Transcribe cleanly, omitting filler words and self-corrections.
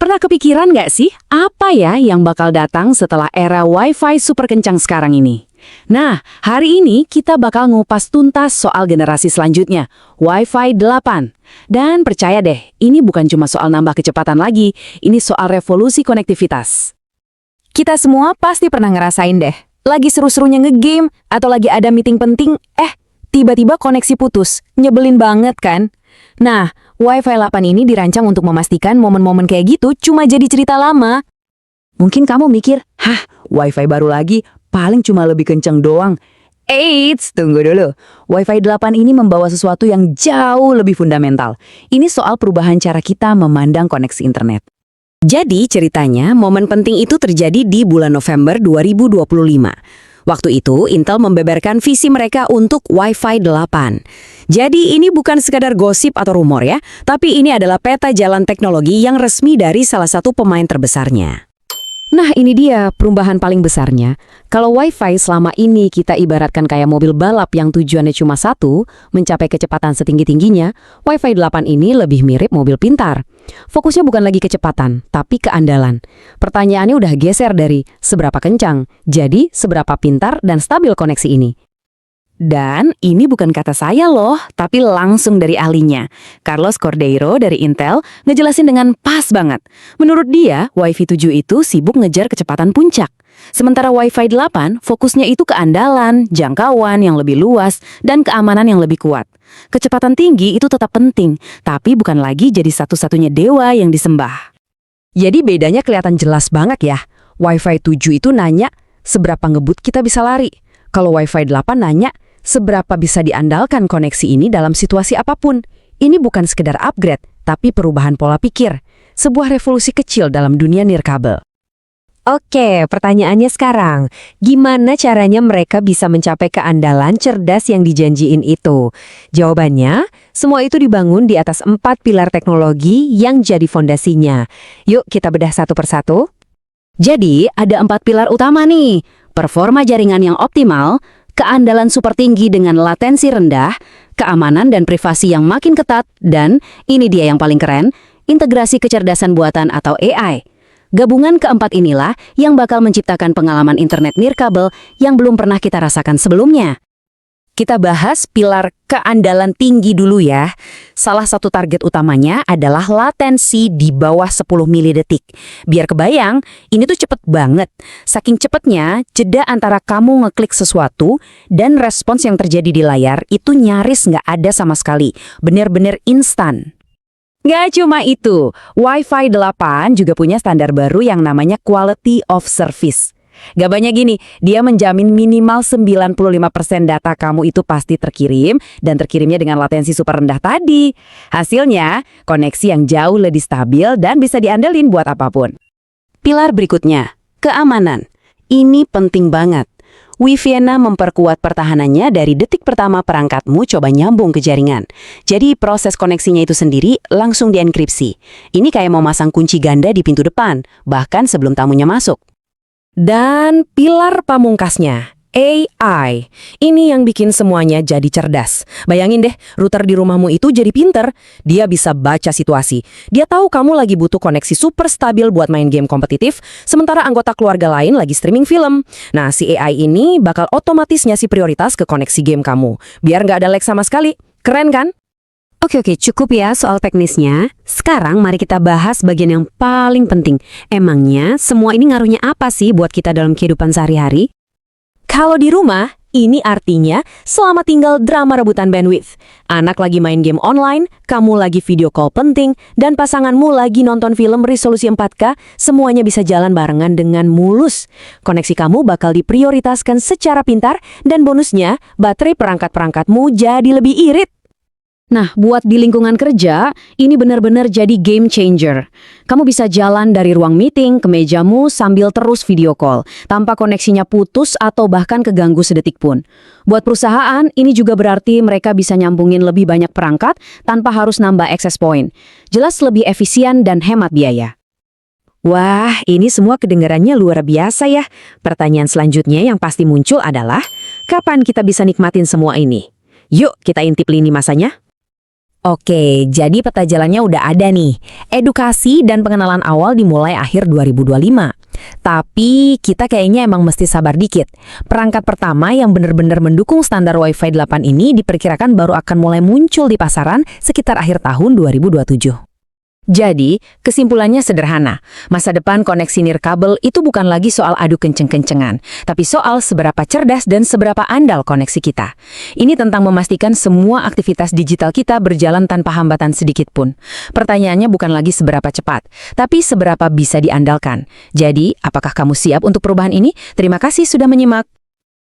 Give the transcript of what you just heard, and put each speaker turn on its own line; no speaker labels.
Pernah kepikiran nggak sih, apa ya yang bakal datang setelah era Wi-Fi super kencang sekarang ini? Nah, hari ini kita bakal ngupas tuntas soal generasi selanjutnya, Wi-Fi 8. Dan percaya deh, ini bukan cuma soal nambah kecepatan lagi, ini soal revolusi konektivitas.
Kita semua pasti pernah ngerasain deh, lagi seru-serunya ngegame atau lagi ada meeting penting, tiba-tiba koneksi putus. Nyebelin banget kan? Nah, Wi-Fi 8 ini dirancang untuk memastikan momen-momen kayak gitu cuma jadi cerita lama.
Mungkin kamu mikir, Wi-Fi baru lagi, paling cuma lebih kenceng doang. Eits, tunggu dulu. Wi-Fi 8 ini membawa sesuatu yang jauh lebih fundamental. Ini soal perubahan cara kita memandang koneksi internet. Jadi ceritanya, momen penting itu terjadi di bulan November 2025. Waktu itu, Intel membeberkan visi mereka untuk Wi-Fi 8. Jadi ini bukan sekadar gosip atau rumor ya, tapi ini adalah peta jalan teknologi yang resmi dari salah satu pemain terbesarnya. Nah ini dia perubahan paling besarnya. Kalau Wi-Fi selama ini kita ibaratkan kayak mobil balap yang tujuannya cuma satu, mencapai kecepatan setinggi-tingginya, Wi-Fi 8 ini lebih mirip mobil pintar. Fokusnya bukan lagi kecepatan, tapi keandalan. Pertanyaannya udah geser dari seberapa kencang, jadi seberapa pintar dan stabil koneksi ini. Dan ini bukan kata saya loh, tapi langsung dari ahlinya. Carlos Cordeiro dari Intel ngejelasin dengan pas banget. Menurut dia, Wi-Fi 7 itu sibuk ngejar kecepatan puncak. Sementara Wi-Fi 8 fokusnya itu ke andalan, jangkauan yang lebih luas, dan keamanan yang lebih kuat. Kecepatan tinggi itu tetap penting, tapi bukan lagi jadi satu-satunya dewa yang disembah. Jadi bedanya kelihatan jelas banget ya. Wi-Fi 7 itu nanya, seberapa ngebut kita bisa lari. Kalau Wi-Fi 8 nanya, seberapa bisa diandalkan koneksi ini dalam situasi apapun. Ini bukan sekedar upgrade, tapi perubahan pola pikir. Sebuah revolusi kecil dalam dunia nirkabel.
Oke, pertanyaannya sekarang, gimana caranya mereka bisa mencapai keandalan cerdas yang dijanjiin itu? Jawabannya, semua itu dibangun di atas 4 pilar teknologi yang jadi fondasinya. Yuk kita bedah satu persatu.
Jadi, ada 4 pilar utama nih. Performa jaringan yang optimal, keandalan super tinggi dengan latensi rendah, keamanan dan privasi yang makin ketat, dan ini dia yang paling keren, integrasi kecerdasan buatan atau AI. Gabungan keempat inilah yang bakal menciptakan pengalaman internet nirkabel yang belum pernah kita rasakan sebelumnya. Kita bahas pilar keandalan tinggi dulu ya. Salah satu target utamanya adalah latensi di bawah 10 milidetik. Biar kebayang, ini tuh cepet banget. Saking cepetnya, jeda antara kamu ngeklik sesuatu dan respons yang terjadi di layar itu nyaris nggak ada sama sekali. Bener-bener instan. Nggak cuma itu, Wi-Fi 8 juga punya standar baru yang namanya Quality of Service. Gambarnya gini, dia menjamin minimal 95% data kamu itu pasti terkirim dan terkirimnya dengan latensi super rendah tadi. Hasilnya, koneksi yang jauh lebih stabil dan bisa diandelin buat apapun. Pilar berikutnya, keamanan. Ini penting banget. Wi-Fi memperkuat pertahanannya dari detik pertama perangkatmu coba nyambung ke jaringan. Jadi proses koneksinya itu sendiri langsung dienkripsi. Ini kayak mau masang kunci ganda di pintu depan, bahkan sebelum tamunya masuk. Dan pilar pamungkasnya, AI. Ini yang bikin semuanya jadi cerdas. Bayangin deh, router di rumahmu itu jadi pinter. Dia bisa baca situasi. Dia tahu kamu lagi butuh koneksi super stabil buat main game kompetitif, sementara anggota keluarga lain lagi streaming film. Nah, si AI ini bakal otomatis ngasih prioritas ke koneksi game kamu. Biar nggak ada lag sama sekali. Keren kan? Oke, cukup ya soal teknisnya. Sekarang mari kita bahas bagian yang paling penting. Emangnya semua ini ngaruhnya apa sih buat kita dalam kehidupan sehari-hari? Kalau di rumah, ini artinya selama tinggal drama rebutan bandwidth. Anak lagi main game online, kamu lagi video call penting, dan pasanganmu lagi nonton film resolusi 4K, semuanya bisa jalan barengan dengan mulus. Koneksi kamu bakal diprioritaskan secara pintar, dan bonusnya, baterai perangkat-perangkatmu jadi lebih irit. Nah, buat di lingkungan kerja, ini benar-benar jadi game changer. Kamu bisa jalan dari ruang meeting ke mejamu sambil terus video call, tanpa koneksinya putus atau bahkan keganggu sedetik pun. Buat perusahaan, ini juga berarti mereka bisa nyambungin lebih banyak perangkat tanpa harus nambah access point. Jelas lebih efisien dan hemat biaya. Wah, ini semua kedengarannya luar biasa ya. Pertanyaan selanjutnya yang pasti muncul adalah, kapan kita bisa nikmatin semua ini? Yuk, kita intip lini masanya.
Oke, jadi peta jalannya udah ada nih. Edukasi dan pengenalan awal dimulai akhir 2025. Tapi kita kayaknya emang mesti sabar dikit. Perangkat pertama yang benar-benar mendukung standar Wi-Fi 8 ini diperkirakan baru akan mulai muncul di pasaran sekitar akhir tahun 2027.
Jadi, kesimpulannya sederhana. Masa depan koneksi nirkabel itu bukan lagi soal adu kenceng-kencengan, tapi soal seberapa cerdas dan seberapa andal koneksi kita. Ini tentang memastikan semua aktivitas digital kita berjalan tanpa hambatan sedikit pun. Pertanyaannya bukan lagi seberapa cepat, tapi seberapa bisa diandalkan. Jadi, apakah kamu siap untuk perubahan ini? Terima kasih sudah menyimak.